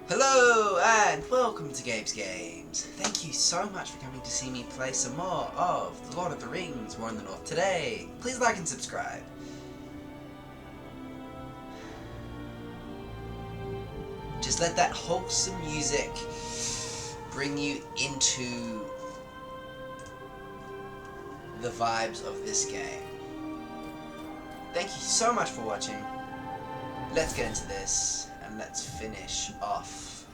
Hello and welcome to Gabe's Games. Thank you so much for coming to see me play some more of The Lord of the Rings, War in the North today. Please like and subscribe. Just let that wholesome music bring you into the vibes of this game. Thank you so much for watching. Let's get into this and let's finish off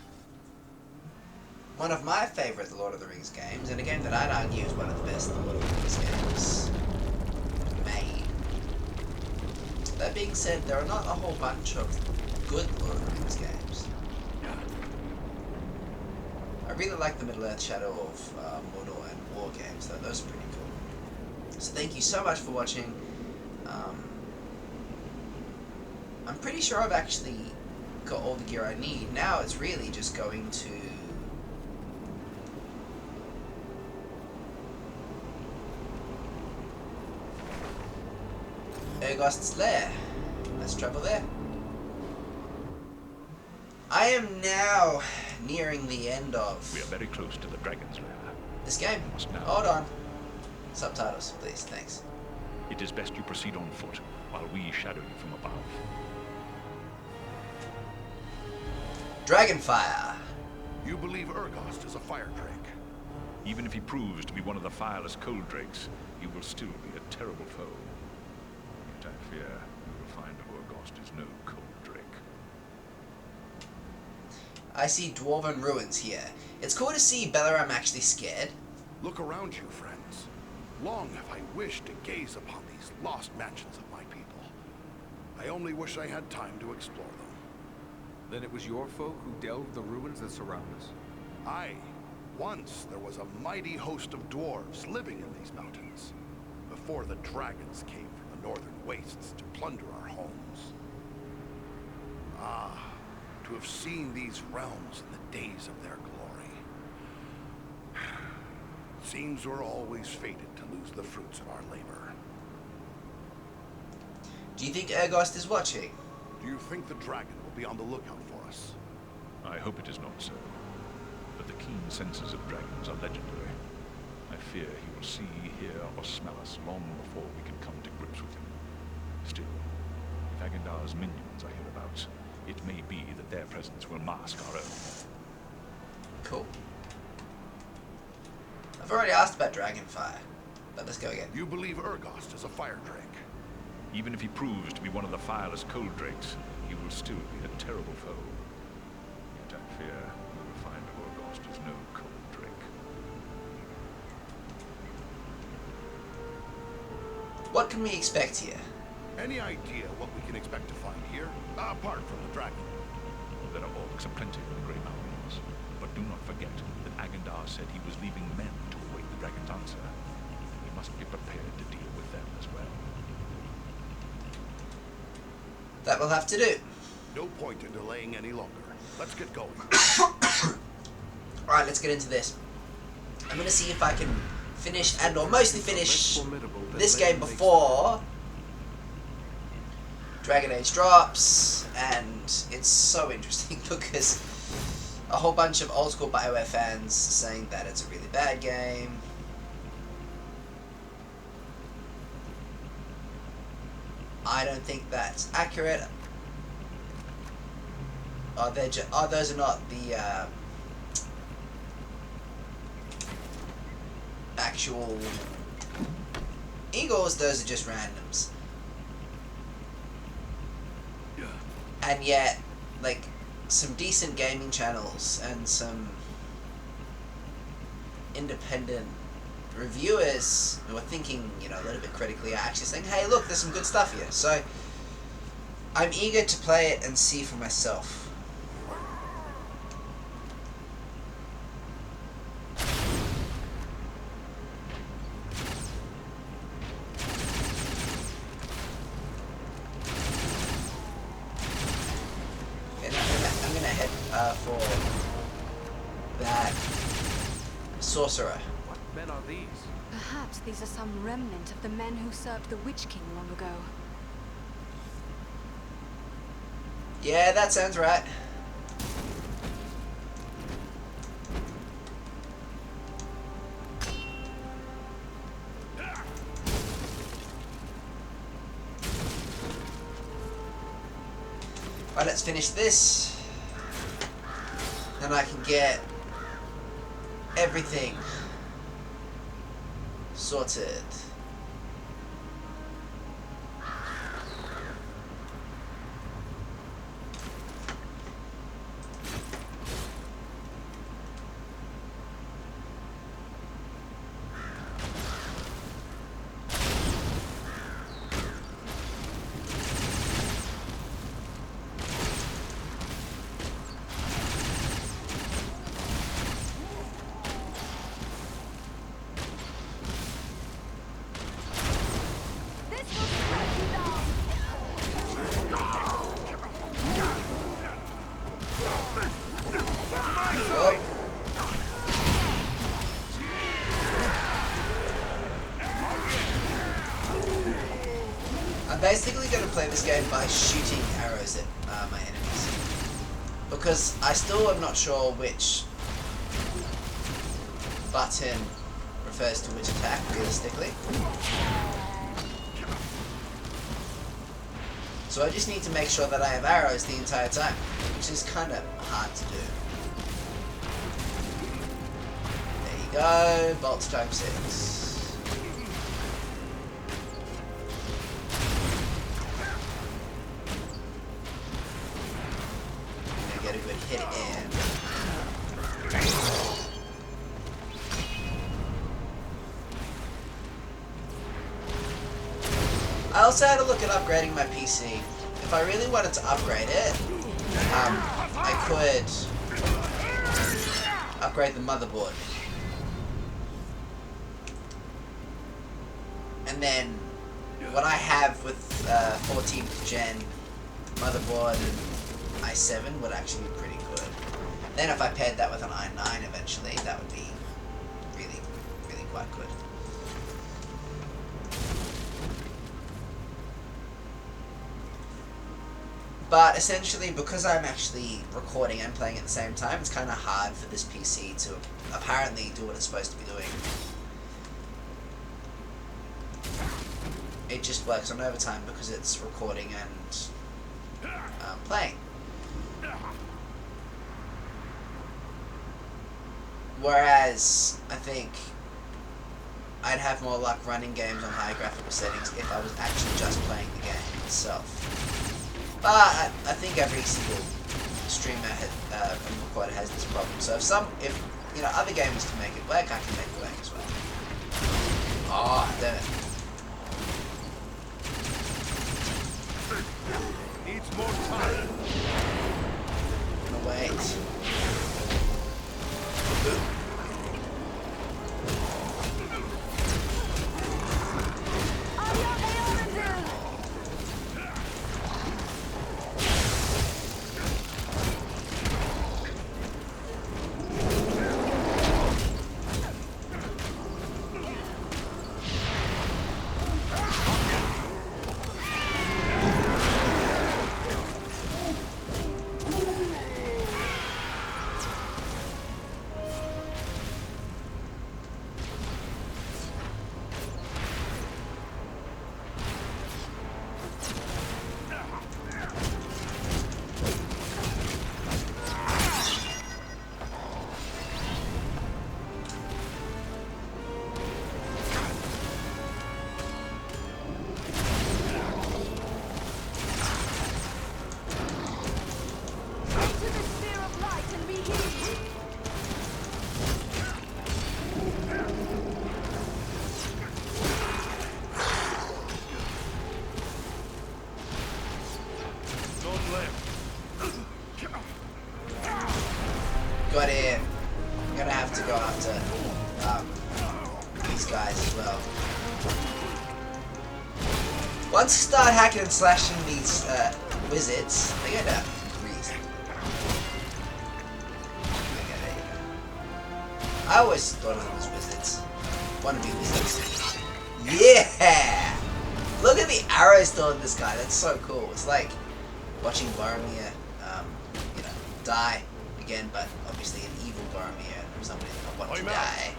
one of my favourite Lord of the Rings games, and a game that I'd argue is one of the best Lord of the Rings games made. That being said, there are not a whole bunch of good Lord of the Rings games. I really like the Middle-earth Shadow of Mordor and War games, though. Those are pretty cool. So thank you so much for watching. I'm pretty sure I've actually got all the gear I need. Now it's really just going to Urgost's Lair. Let's travel there. I am now nearing the end of... We are very close to the Dragon's Lair. This game. Now. Hold on. Subtitles, please. Thanks. It is best you proceed on foot, while we shadow you from above. Dragonfire. You believe Urgost is a fire drake? Even if he proves to be one of the fireless cold drakes, he will still be a terrible foe. Yet I fear you will find Urgost is no cold drake. I see dwarven ruins here. It's cool to see Belaram actually scared. Look around you, friends. Long have I wished to gaze upon these lost mansions of my people. I only wish I had time to explore them. Then it was your folk who delved the ruins that surround us? Aye. Once there was a mighty host of dwarves living in these mountains, before the dragons came from the northern wastes to plunder our homes. Ah, to have seen these realms in the days of their glory. Seems we're always fated to lose the fruits of our labor. Do you think Urgost is watching? Do you think the dragon will be on the lookout for us? I hope it is not so. But the keen senses of dragons are legendary. I fear he will see, hear, or smell us long before we can come to grips with him. Still, if Agendar's minions are hereabouts, it may be that their presence will mask our own. Cool. I've already asked about Dragonfire, but let's go again. You believe Urgost is a fire drake? Even if he proves to be one of the fireless cold drakes, he will still be a terrible foe. Yet I fear you will find Urgost is no cold drake. What can we expect here? Any idea what we can expect to find here, apart from the dragon? There are orcs aplenty in the Grey Mountains, but do not forget that Agendar said he was leaving men to await the dragon's answer. We must be prepared to deal with them as well. That we'll have to do. No point in delaying any longer. Let's get going. Alright, let's get into this. I'm going to see if I can finish, and or mostly finish, this game before Dragon Age drops, and it's so interesting because a whole bunch of old school BioWare fans are saying that it's a really bad game. I don't think that's accurate. Those are not the actual eagles, those are just randoms. And yet, like, some decent gaming channels and some independent reviewers who are thinking, you know, a little bit critically are actually saying, hey, look, there's some good stuff here. So, I'm eager to play it and see for myself. I'm gonna head for that sorcerer. What men are these? Perhaps these are some remnant of the men who served the Witch King long ago. Yeah, that sounds right. Alright, let's finish this. Then I can get everything sorted. I'm basically going to play this game by shooting arrows at my enemies, because I still am not sure which button refers to which attack realistically. So I just need to make sure that I have arrows the entire time, which is kind of hard to do. There you go, bolts times 6. Get a good hit in. I also had a look at upgrading my PC. If I really wanted to upgrade it, I could upgrade the motherboard. And then what I have with 14th gen motherboard and i7 would actually be pretty good. Then if I paired that with an i9 eventually, that would be really, really quite good. But essentially, because I'm actually recording and playing at the same time, it's kind of hard for this PC to apparently do what it's supposed to be doing. It just works on overtime because it's recording and playing. Whereas, I think I'd have more luck running games on high graphical settings if I was actually just playing the game itself. But I think every single streamer and recorder has this problem. So if you know other gamers can make it work, I can make it work as well. Oh, damn it! Needs more time. I'm gonna wait. Got it. I'm gonna have to go after these guys as well. Once you start hacking and slashing these wizards, they're gonna freeze. Okay, there you go. I always thought of them as wizards. Wannabe wizards. Yeah! Look at the arrows still in this guy. That's so cool. It's like watching Boromir, you know, die again, but obviously an evil Boromir or somebody that wants to die.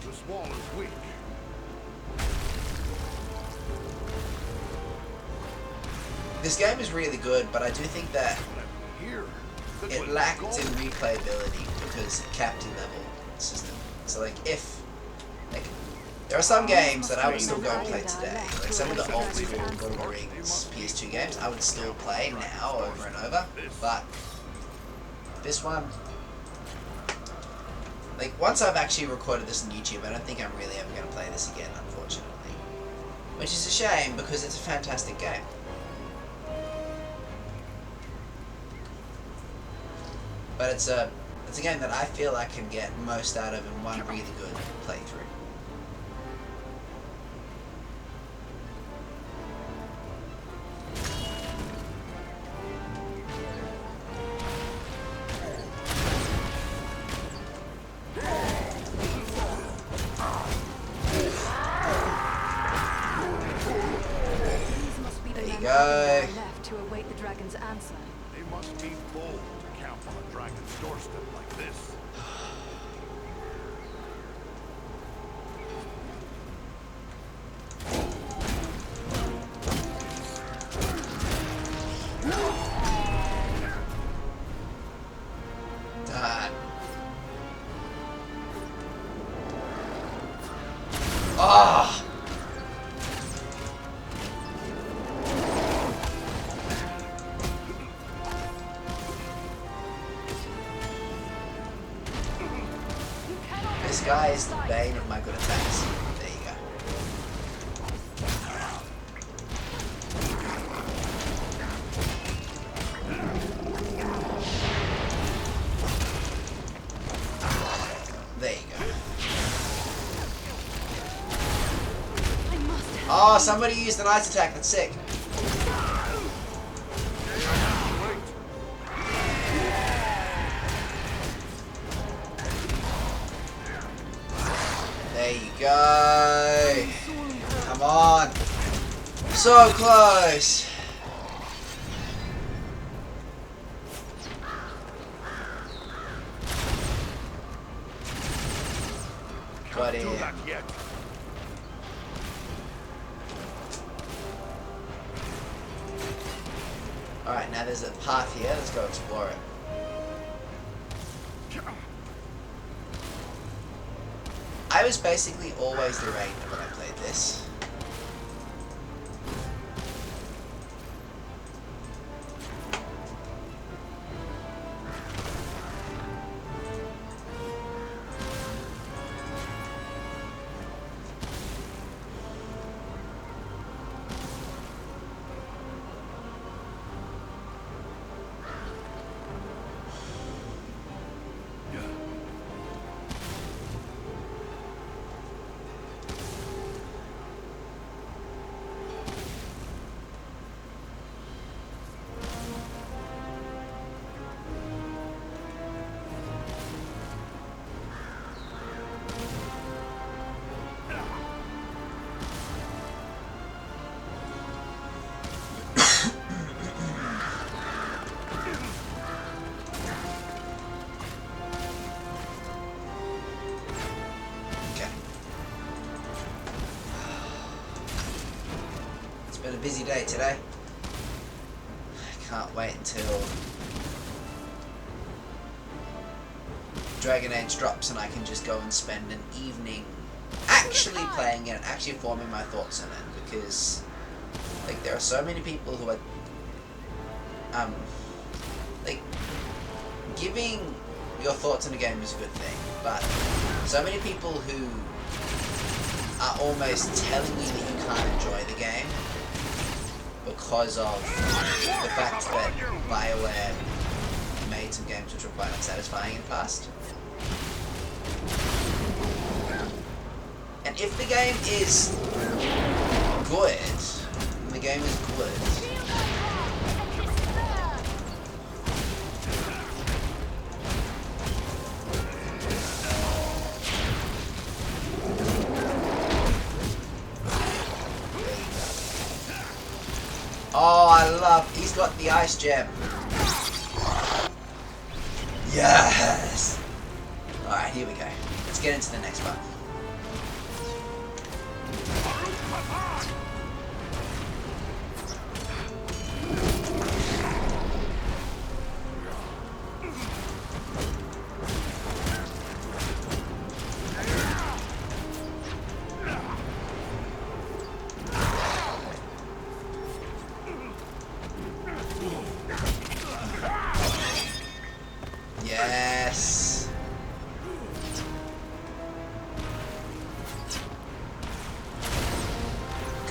This wall is weak. This game is really good, but I do think that Here. it lacked in replayability because of captain level system. So like there are some games that I would still go and play today. Like some of the old school Lord of the Rings PS2 games I would still play now over and over. But this one, like once I've actually recorded this on YouTube, I don't think I'm really ever going to play this again, unfortunately. Which is a shame because it's a fantastic game. But it's a game that I feel I can get most out of in one really good playthrough. These must be the There you men go. left to await the dragon's answer. They must be bold to camp on a dragon's doorstep like this. Done. Ah! This guy is the bane of my good attacks. There you go. There you go. I must have Oh, somebody used an ice attack. That's sick. There you go. Come on. So close. Got Do it. that yet. Alright, now there's a path here. Let's go explore it. I was basically always the ranger when I played this. Been a busy day today. I can't wait until Dragon Age drops and I can just go and spend an evening actually playing it and actually forming my thoughts on it, because like there are so many people who are like giving your thoughts on a game is a good thing, but so many people who are almost telling you that you can't enjoy the game because of the fact that BioWare made some games which were quite unsatisfying in the past. And if the game is good, then the game is good. Oh, I love, he's got the ice gem. Yes! Alright, here we go. Let's get into the next one.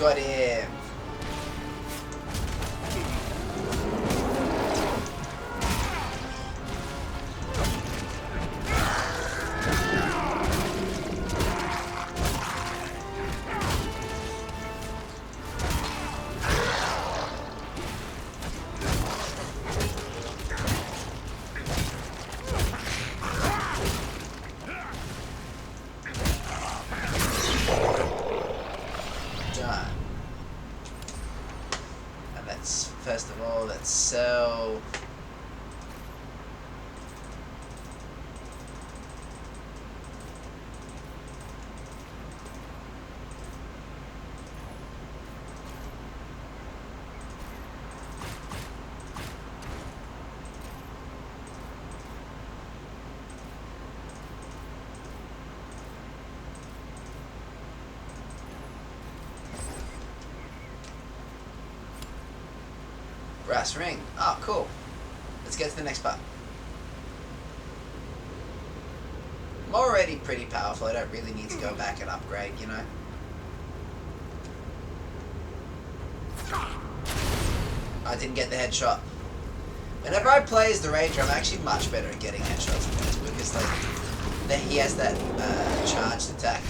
Got him. First of all, let's sell. Brass ring. Oh, cool. Let's get to the next part. I'm already pretty powerful. I don't really need to go back and upgrade, you know? I didn't get the headshot. Whenever I play as the Ranger, I'm actually much better at getting headshots because, like, he has that charged attack,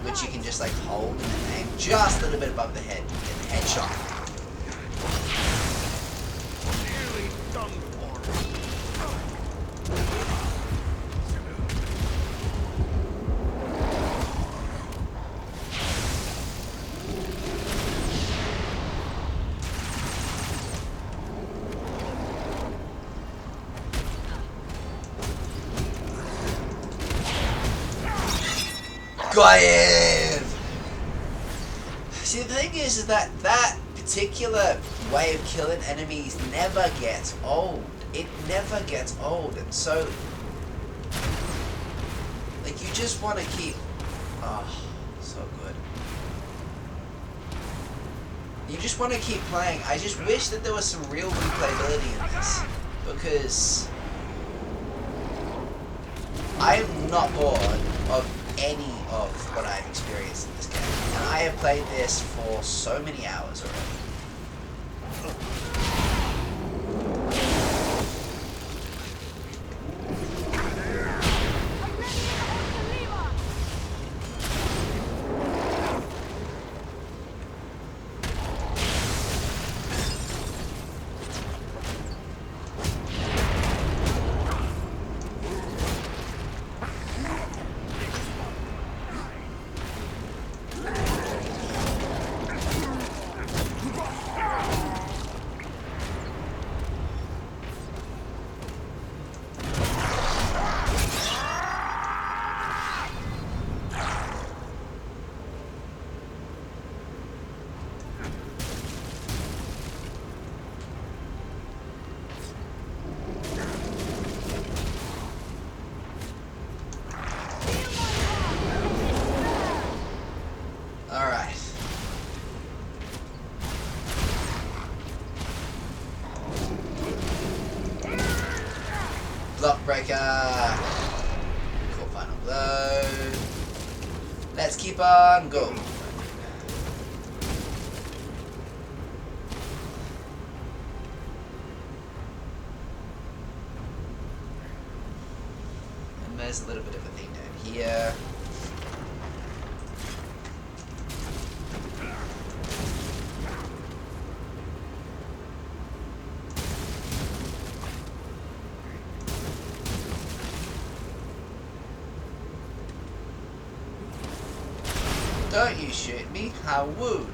which you can just, like, hold and aim just a little bit above the head and get the headshot. Got him! See, the thing is that particular way of killing enemies never gets old. It never gets old, and so, like, you just want to keep, oh, so good. You just want to keep playing. I just wish that there was some real replayability in this, because I'm not bored of any of what I've experienced in this game, and I have played this for so many hours already. Blockbreaker. Cool, final blow. Let's keep on going. And there's a little bit of a thing down here. Don't you shoot me, how would?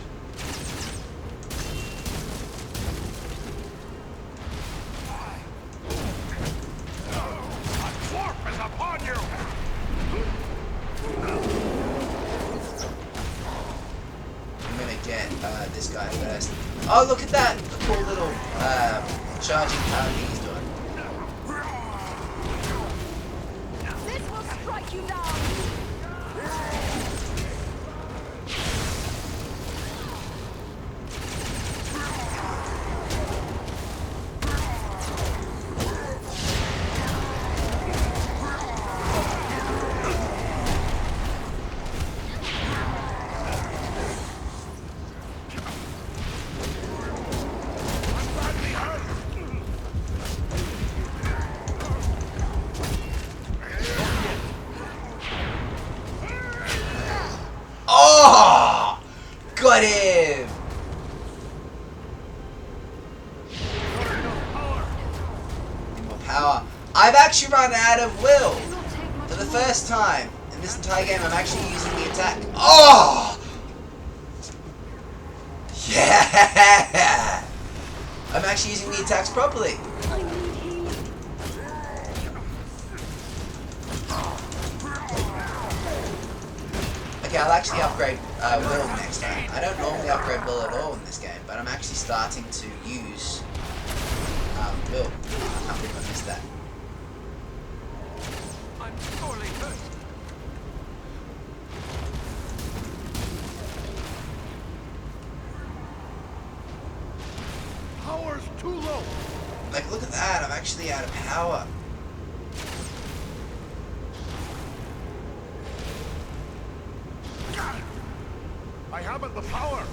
I'm gonna get this guy first. Oh, look at that! The cool little charging power he's doing. This will strike you down. Got him! Need more power. I've actually run out of will! For the first time in this entire game, I'm actually using the attack. Oh! Yeah! I'm actually using the attacks properly. Okay, I'll actually upgrade will next time. I don't normally upgrade will at all in this game, but I'm actually starting to use will. I can't believe I missed that. I'm sorely hurt. Power's too low. Like, look at that, I'm actually out of power. I haven't the power.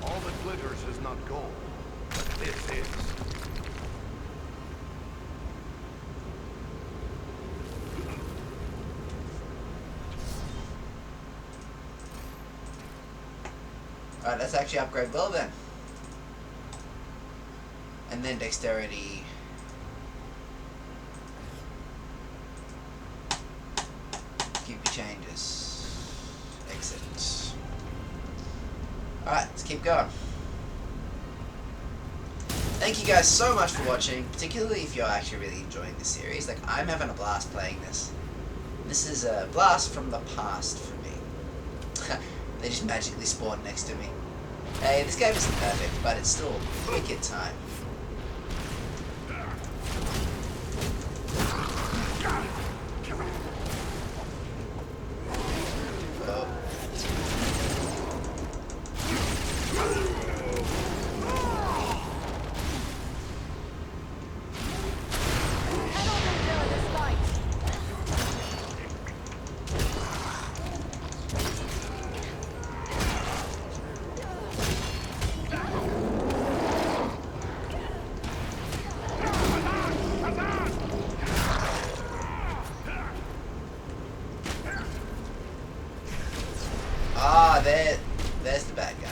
All that glitters is not gold, but this is. Alright, let's actually upgrade will then. And then dexterity. Keep your changes. Exit. Alright, let's keep going. Thank you guys so much for watching, particularly if you're actually really enjoying this series. Like, I'm having a blast playing this. This is a blast from the past for me. They just magically spawned next to me. Hey, this game isn't perfect, but it's still a wicked time. Ah, there's the bad guy.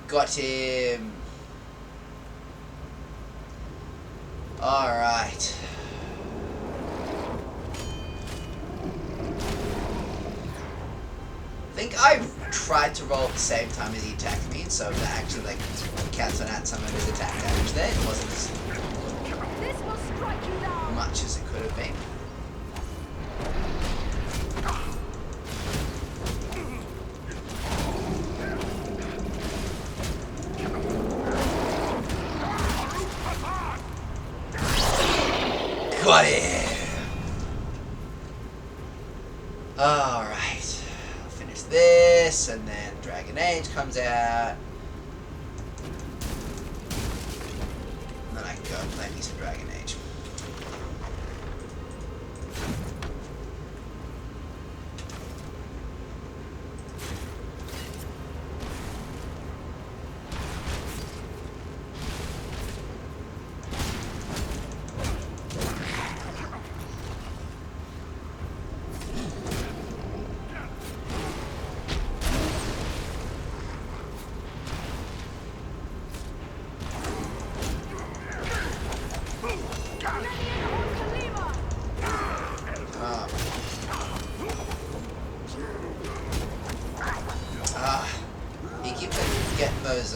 Got him. Alright. I think I tried to roll at the same time as he attacked me, so that actually like cancelled out some of his attack damage there. It wasn't as much as it could have been. Got it! Alright. I'll finish this, and then Dragon Age comes out. And then I can go and play me some Dragon Age. He keeps getting those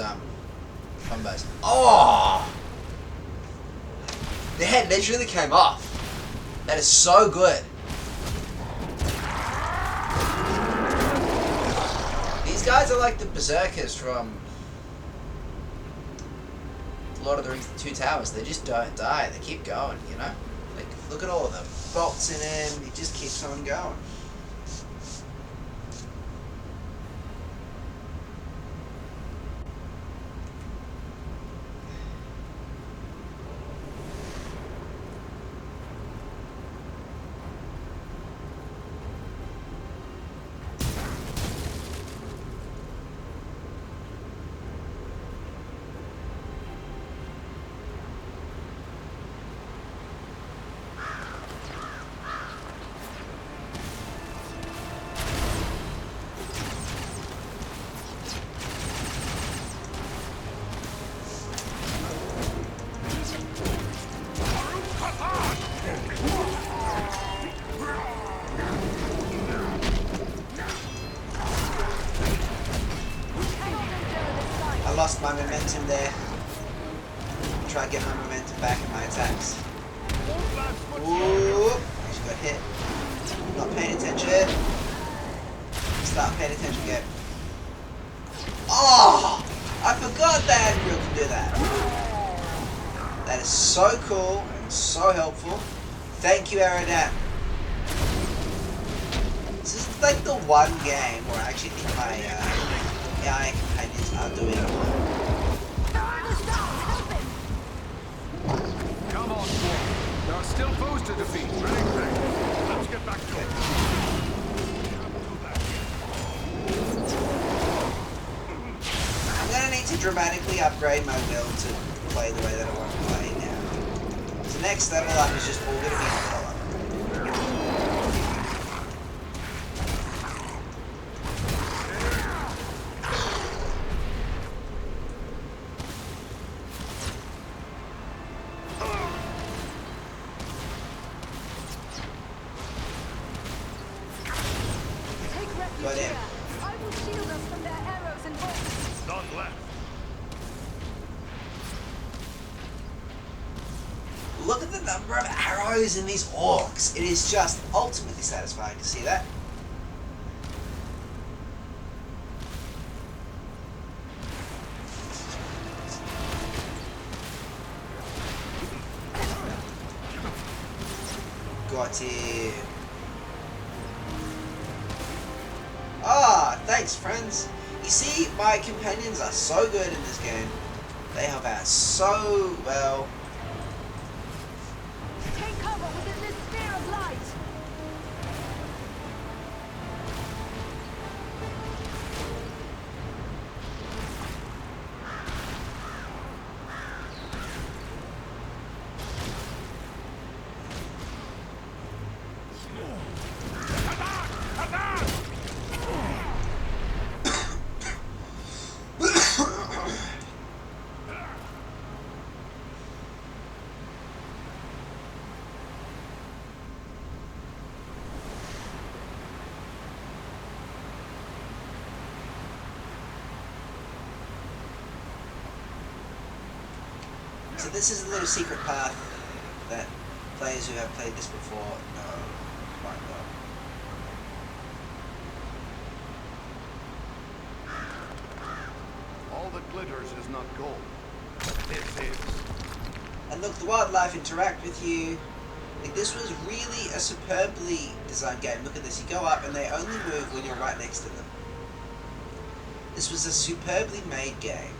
combos. Oh! The head literally came off. That is so good. These guys are like the berserkers from Lord of the Rings: The Two Towers. They just don't die. They keep going, you know? Like, look at all of the bolts in him. He just keeps on going. lost my momentum there. Try to get my momentum back in my attacks. Ooh, actually got hit. Not paying attention. Start paying attention again. Oh! I forgot that Andrew can do that. That is so cool and so helpful. Thank you, Aerodam. This is like the one game where I actually think my AI companions are doing well. Come on, Dwarf. There are still foes to defeat. Let's get back to it. I'm gonna need to dramatically upgrade my will to play the way that I want to play now. So next level up is just all gonna be development. Got him. I will shield us from their arrows and bolts. None left. Look at the number of arrows in these orcs. It is just ultimately satisfying to see that. Got him. Ah, thanks, friends. You see, my companions are so good in this game. They help out so well. Take cover within this sphere of light. So this is a little secret path that players who have played this before know quite well. All that glitters is not gold. This is. And look, the wildlife interact with you. Like, this was really a superbly designed game. Look at this, you go up and they only move when you're right next to them. This was a superbly made game.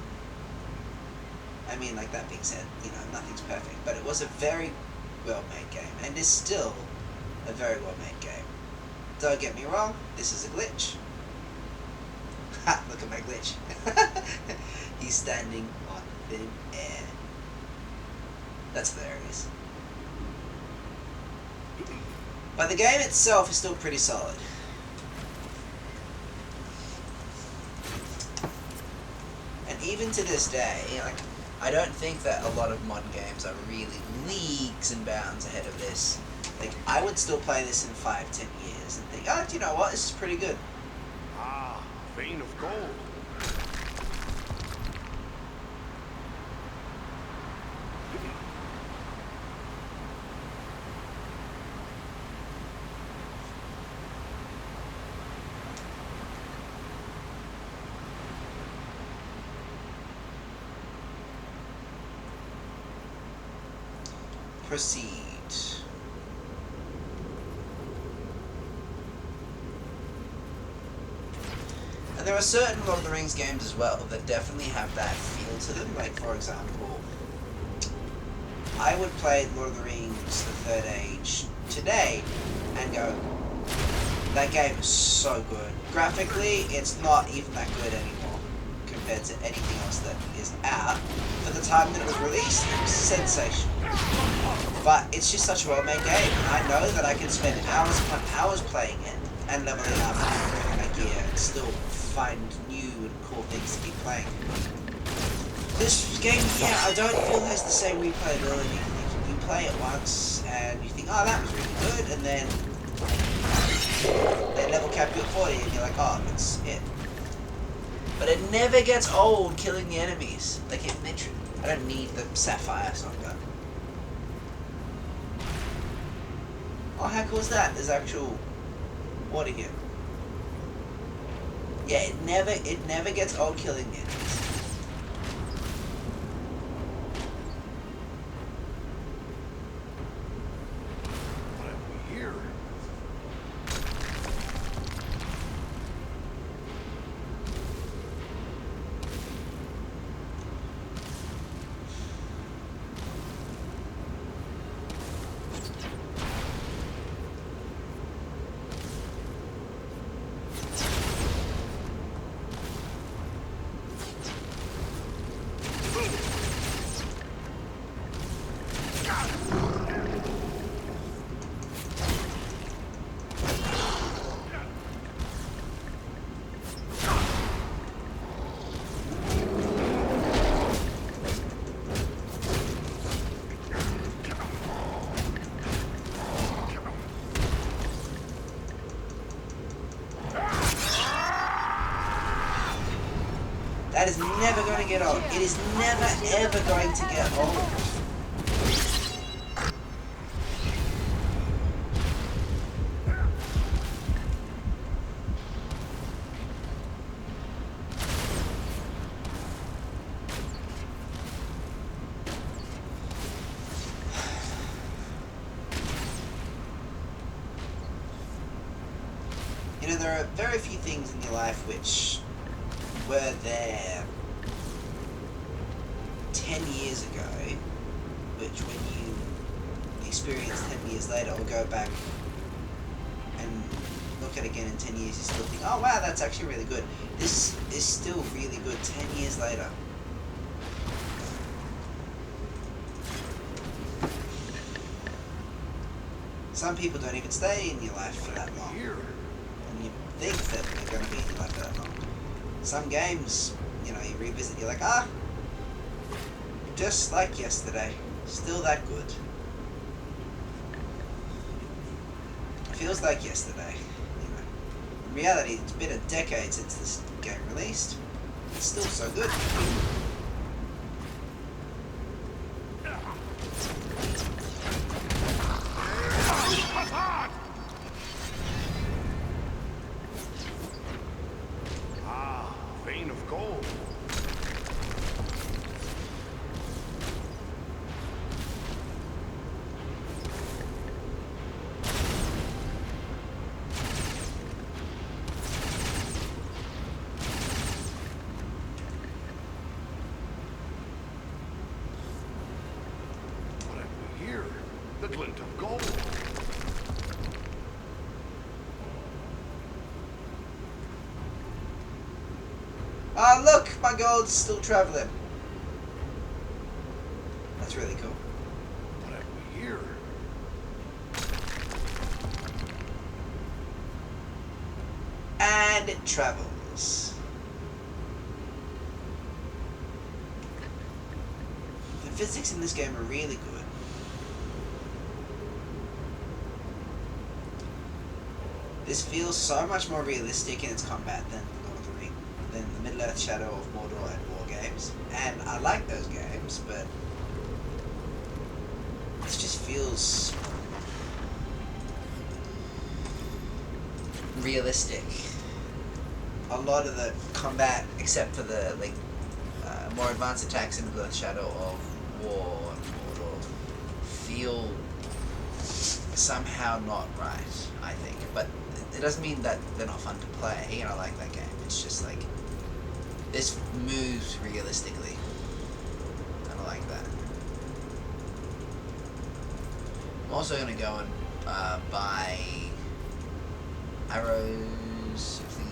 I mean, like, that being said, you know, nothing's perfect, but it was a very well-made game, and is still a very well-made game. Don't get me wrong, this is a glitch. Ha! Look at my glitch. He's standing on thin air. That's hilarious. But the game itself is still pretty solid. And even to this day, like, I don't think that a lot of modern games are really leagues and bounds ahead of this. Like, I would still play this in 5-10 years and think, oh, do you know what, this is pretty good. Ah, vein of gold. Proceed. And there are certain Lord of the Rings games as well that definitely have that feel to them. Like, for example, I would play Lord of the Rings The Third Age today and go, that game is so good. Graphically, it's not even that good anymore compared to anything else that is out. For the time that it was released, it was sensational. But it's just such a well-made game, and I know that I can spend hours upon hours playing it and leveling up and improving my gear and still find new and cool things to keep playing. This game, yeah, I don't feel has the same replayability. You play it once and you think, oh, that was really good, and then they level cap you at 40 and you're like, oh, that's it. But it never gets old killing the enemies. Like, it literally... I don't need the sapphire shotgun. Oh, how cool is that? There's actual water here. Yeah, it never gets old killing the enemies. What have we here? That is never going to get old. It is never ever going to get old. You know, there are very few things in your life which were there 10 years ago, which when you experience 10 years later, or go back and look at it again in 10 years, you still think, oh wow, that's actually really good. This is still really good 10 years later. Some people don't even stay in your life for that long. And you think that they're going to be in your life for that long. Some games, you know, you revisit, you're like, ah, just like yesterday, still that good. It feels like yesterday, you know. In reality, it's been a decade since this game released. It's still so good. Vein of gold. What have we here? The glint of gold. Ah, look, my gold's still traveling. That's really cool. What have we here? And it travels. The physics in this game are really good. This feels so much more realistic in its combat than the Middle-earth Shadow of Mordor and War games. And I like those games, but this just feels realistic. A lot of the combat, except for the more advanced attacks in Middle-earth Shadow of War and Mordor, feel somehow not right, I think. But it doesn't mean that they're not fun to play, and I like that game. It's just like, this moves realistically, and I like that. I'm also going to go and buy arrows, please.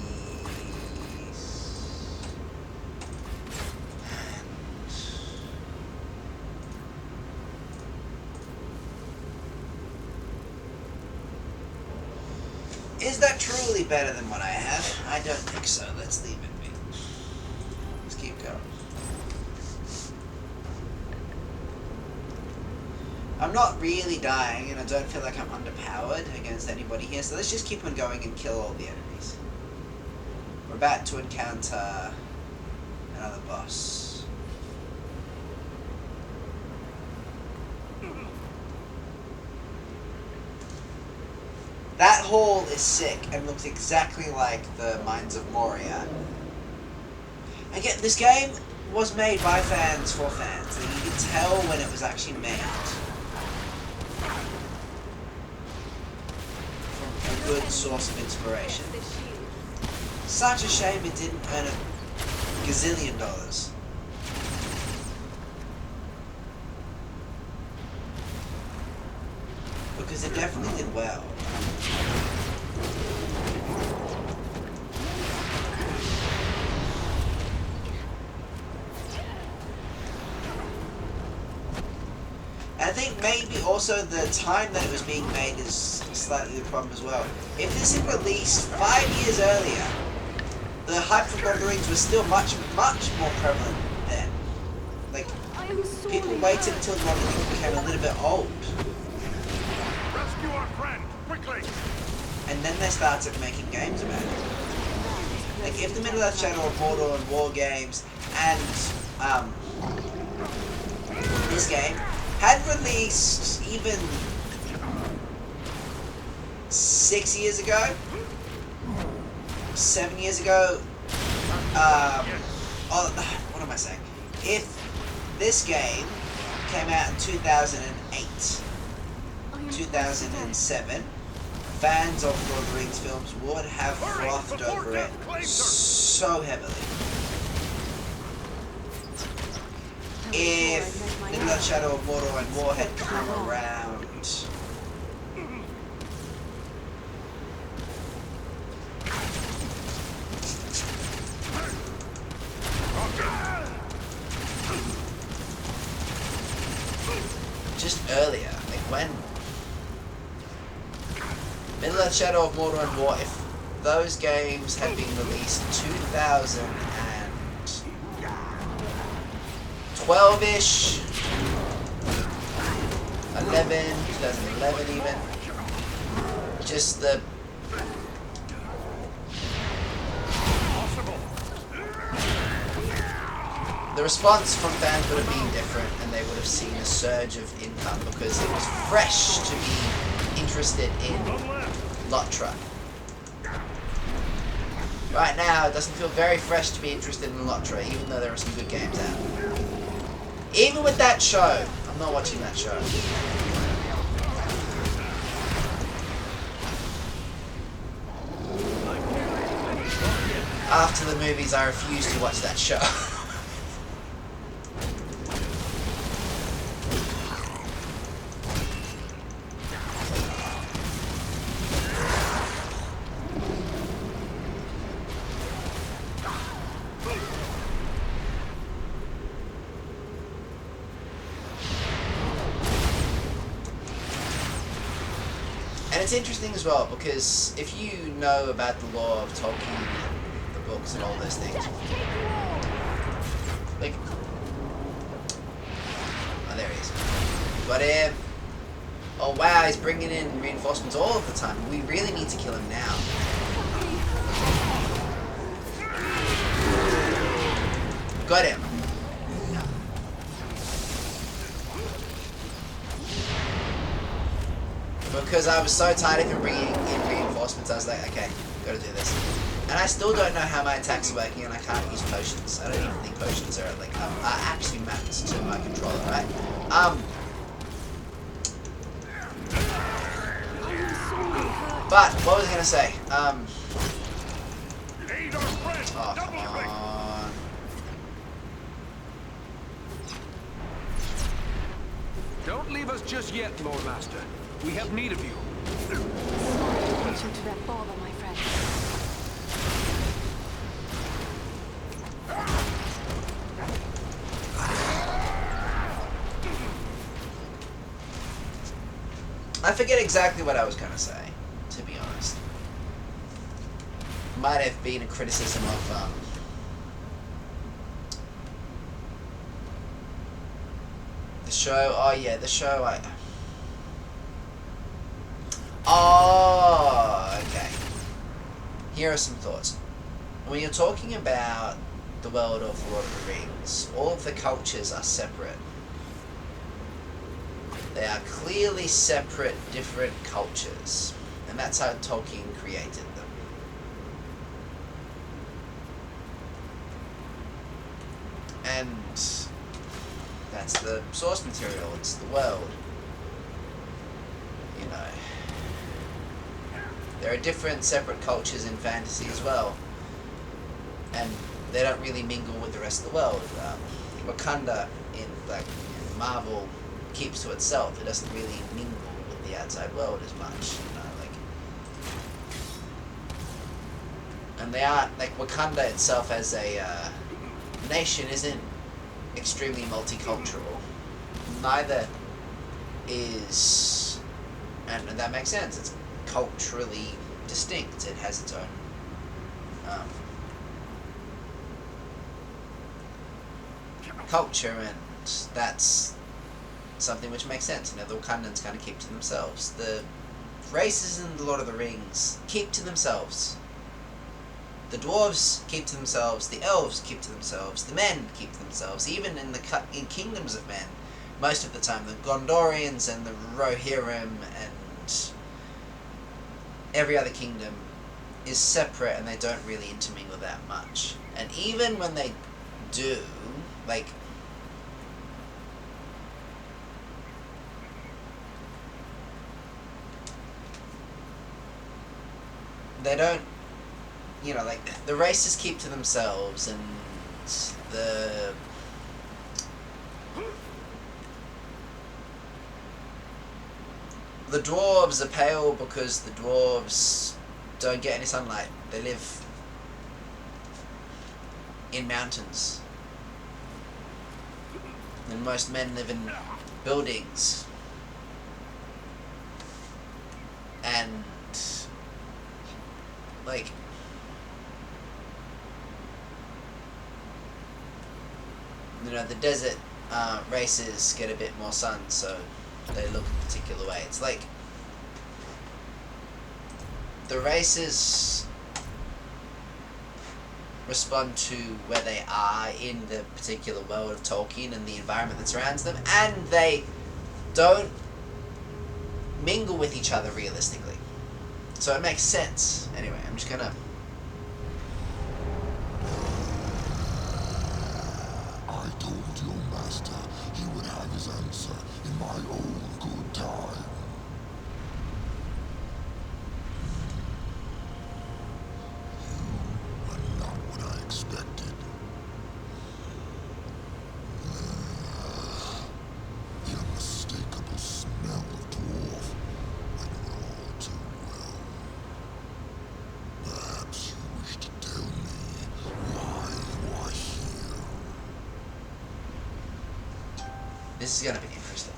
Is that truly better than what I have? I don't think so. Let's leave it be. Let's keep going. I'm not really dying, and I don't feel like I'm underpowered against anybody here, so let's just keep on going and kill all the enemies. We're about to encounter Another boss. That hall is sick and looks exactly like the Mines of Moria. Again, this game was made by fans for fans, and you can tell when it was actually made. From a good source of inspiration. Such a shame it didn't earn a gazillion dollars. Because it definitely did well. I think maybe also the time that it was being made is slightly the problem as well. If this had released 5 years earlier, the hype for Lord of the Rings was still much more prevalent then. Like, people waited until Lord of the Rings became a little bit old. Rescue our friend, quickly! And then they started making games about it. Like, if the Middle-earth Shadow of Mordor and War games and this game had released even 6 years ago, 7 years ago, what am I saying? If this game came out in 2008, 2007, fans of Lord of the Rings films would have frothed over it so heavily. If Middle-earth Shadow of Mordor and War had come around. Just earlier, like when Middle-earth Shadow of Mordor and War, if those games had been released 2012-ish, 2011 even, just the response from fans would have been different, and they would have seen a surge of income because it was fresh to be interested in Lotra. Right now, it doesn't feel very fresh to be interested in Lotra, even though there are some good games out. Even with that show, I'm not watching that show. After the movies, I refuse to watch that show. And it's interesting as well, because if you know about the lore of Tolkien and the books and all those things, like, oh, there he is. Got him. Oh wow, he's bringing in reinforcements all of the time. We really need to kill him now. Got him. Because I was so tired of him bringing in reinforcements, I was like, okay, gotta do this. And I still don't know how my attacks are working, and I can't use potions. I don't even think potions are like are actually mapped to my controller, right? But what was I gonna say? Oh, come on. Don't leave us just yet, Lord Master. We have need of you. Sorry to put you to that bother, my friend. I forget exactly what I was gonna say, to be honest. Might have been a criticism of the show. Oh yeah, the show. Oh, okay. Here are some thoughts. When you're talking about the world of Lord of the Rings, all of the cultures are separate. They are clearly separate, different cultures. And that's how Tolkien created them. And that's the source material, it's the world. You know. There are different separate cultures in fantasy as well. And they don't really mingle with the rest of the world. Wakanda in Marvel keeps to itself. It doesn't really mingle with the outside world as much. You know, and they are Wakanda itself as a nation isn't extremely multicultural. Neither is, and that makes sense. It's culturally distinct. It has its own. Culture, and that's something which makes sense. You know, the Wakandans kind of keep to themselves. The races in the Lord of the Rings keep to themselves. The dwarves keep to themselves. The elves keep to themselves. The men keep to themselves. Even in in kingdoms of men, most of the time, the Gondorians and the Rohirrim and every other kingdom is separate, and they don't really intermingle that much. And even when they do, like, they don't, you know, like, the races keep to themselves, and the dwarves are pale because the dwarves don't get any sunlight. They live in mountains. And most men live in buildings. And, like, you know, the desert races get a bit more sun, so they look a particular way. It's like the races respond to where they are in the particular world of Tolkien and the environment that surrounds them, and they don't mingle with each other realistically. So it makes sense. Anyway, I'm just gonna... I told your master he would have his answer in my own good time. You are not what I expected. The unmistakable smell of dwarf. I know it all too well. Perhaps you wish to tell me why you are here. This is gonna be interesting.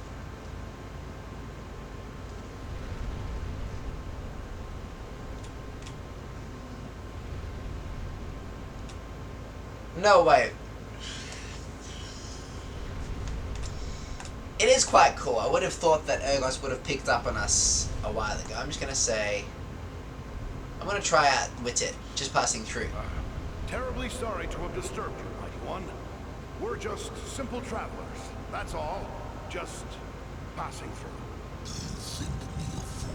No way. It is quite cool. I would have thought that Urgost would have picked up on us a while ago. I'm just gonna say, I'm gonna try out Wit It, just passing through. Terribly sorry to have disturbed you, mighty one. We're just simple travelers. That's all. Just passing through. Think me a fool.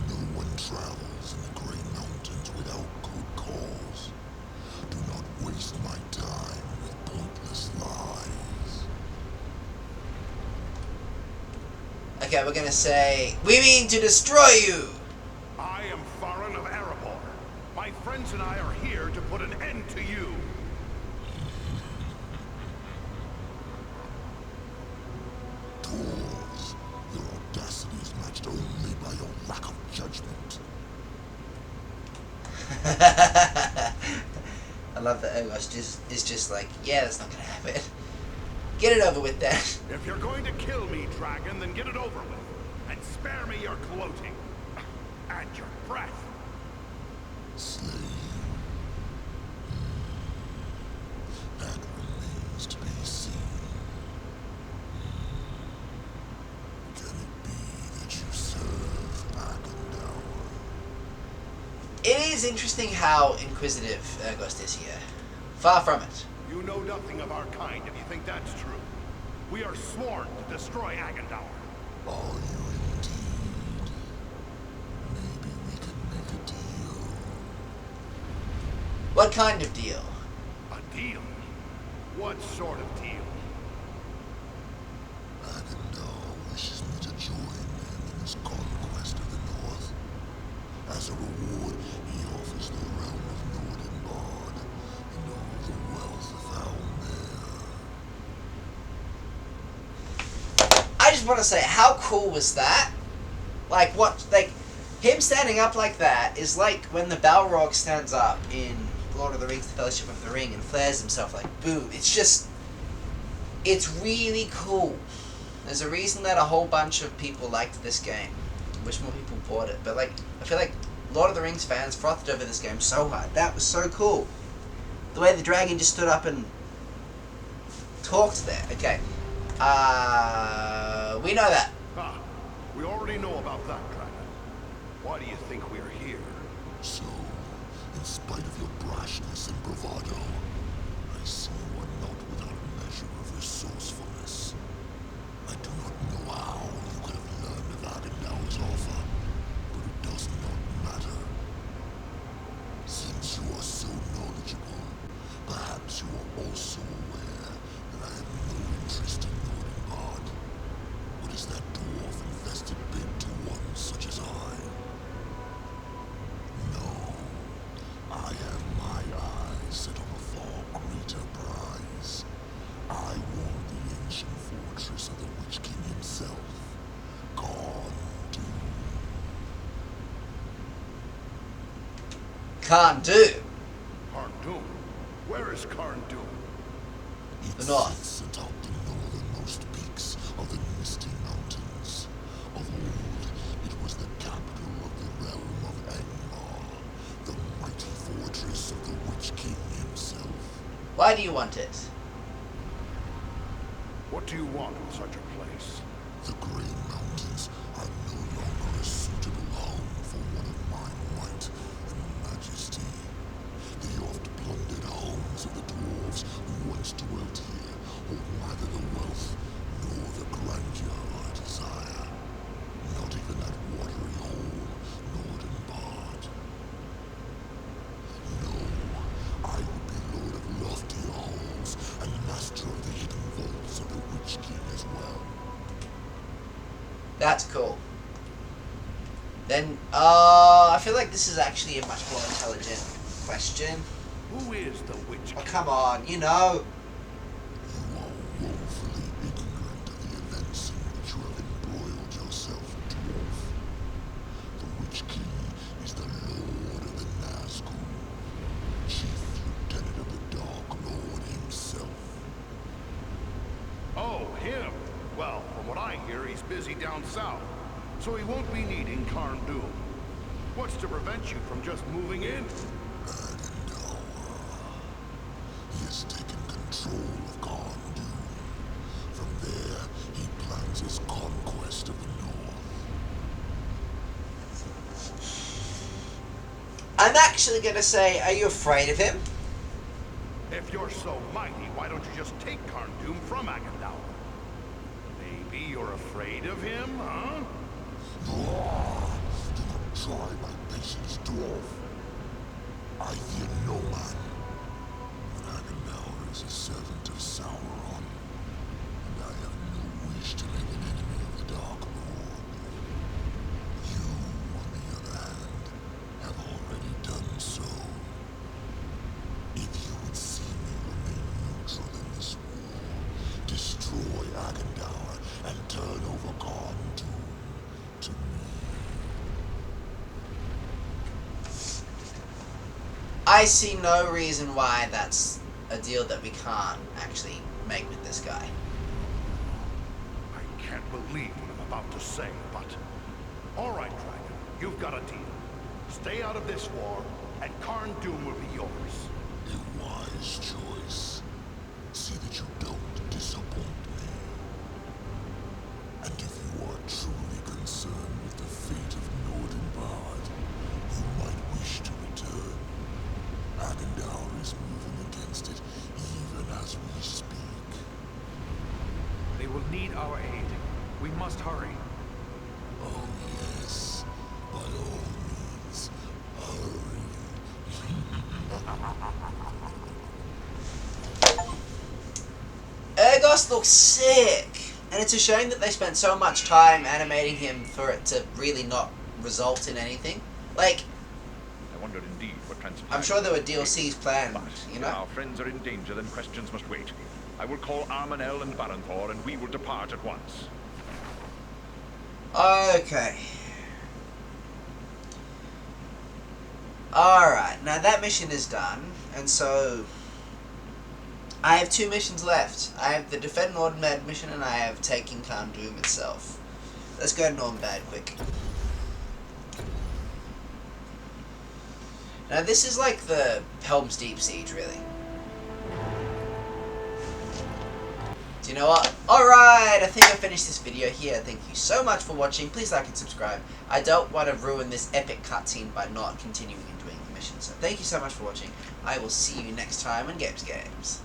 No one travels in the Grey Mountains without good cause. Do not waste my time with pointless lies. Okay, we're gonna say, we mean to destroy you! I am Farin of Erebor. My friends and I are here to put an end to you. Dwarves, your audacity is matched only by your lack of judgment. I love that Urgost is just like, yeah, that's not gonna happen. Get it over with then. If you're going to kill me, dragon, then get it over with. And spare me your gloating. And your breath. Slay you. That remains to be seen. Can it be that you serve Agendour? It is interesting how inquisitive Urgost is here. Far from it. You know nothing of our kind if you think that's true. We are sworn to destroy Agendour. Are you indeed? Maybe we can make a deal. What kind of deal? A deal? What sort of deal? Agendour wishes me to join him in his conquest of the North. As a reward, he offers the realm of Nordenbard and all the wealth found there. I just want to say, how cool was that? Like, what, like, him standing up like that is like when the Balrog stands up in Lord of the Rings, The Fellowship of the Ring, and flares himself like, boom. It's just, it's really cool. There's a reason that a whole bunch of people liked this game. I wish more people bought it. But, like, I feel like Lord of the Rings fans frothed over this game so hard. That was so cool. The way the dragon just stood up and talked there. Okay. We know that. Ah, we already know about that, Dragon. Why do you think we're here? So, in spite of your brashness and bravado, I see you are not without a measure of resourcefulness. I do not know how you could have learned of Agendour's offer, but it does not matter. Since you are so knowledgeable, perhaps you are also aware that I have no interest in Nordenbard. What is that dwarf-infested bid to one such as I? No. I have my eyes set on a far greater prize. I want the ancient fortress of the Witch King himself, Karn-Dûm. Karn-Dûm. Karn-Dûm? Where is Karn-Dûm? It The north. sits atop the northernmost peaks of the Misty Mountains. Of old, it was the capital of the realm of Angmar, the mighty fortress of the Witch King himself. Why do you want it? What do you want with such a place? The Grey Mountains are no longer a suitable home for one of my might and majesty. The oft-plundered homes of the dwarves who once dwelt here hold neither the wealth nor the grandeur I desire. Not even that watery hole, Nordenbard. No, I would be lord of lofty halls and master of the hidden vaults of the Witch King as well. That's cool. Then, I feel like this is actually a much more intelligent question. Who is the Witch Oh, King? come on, you know. You are woefully ignorant of the events in which you have embroiled yourself, dwarf. The Witch King is the Lord of the Nazgûl, Chief Lieutenant of the Dark Lord himself. Oh, him? Well, from what I hear, he's busy down south, so he won't be needing Karn-Dûm. What's to prevent you from just moving in? Agendour. He has taken control of Karn-Dûm. From there, he plans his conquest of the North. I'm actually gonna say, are you afraid of him? If you're so mighty, why don't you just take Karn-Dûm from Agendour? Maybe you're afraid of him, huh? Do not try my patience, dwarf. I fear no man. But Agendour is a servant of Sauron, and I have no wish to make an enemy of the Dark Lord. You, on the other hand, have already done so. If you would see me remain neutral in this war, destroy Agendour and turn over Karn-Dûm to me. I see no reason why that's a deal that we can't actually make with this guy. I can't believe what I'm about to say, but... All right, Dragon, you've got a deal. Stay out of this war, and Karn-Dûm will be yours. A wise choice. See that you don't disappoint me. And if you are truly concerned with the fate of Nordenbard, you might wish to return. Agendour is moving against it They will need our aid. We must hurry. Oh yes, by all means, hurry. Urgost looks sick! And it's a shame that they spent so much time animating him for it to really not result in anything. Like, I wonder indeed what transpired. I'm sure there were DLCs planned, But you if know? our friends are in danger, then questions must wait. I will call Armanel and Baranthor, and we will depart at once. Okay. Alright, now that mission is done, and so I have 2 missions left. I have the Defend Nordenbad mission, and I have taking Khan Doom itself. Let's go to Nordenbad quick. Now this is like the Helm's Deep Siege, really. Do you know what? Alright, I think I finished this video here. Thank you so much for watching. Please like and subscribe. I don't want to ruin this epic cutscene by not continuing and doing the mission. So thank you so much for watching. I will see you next time on Games.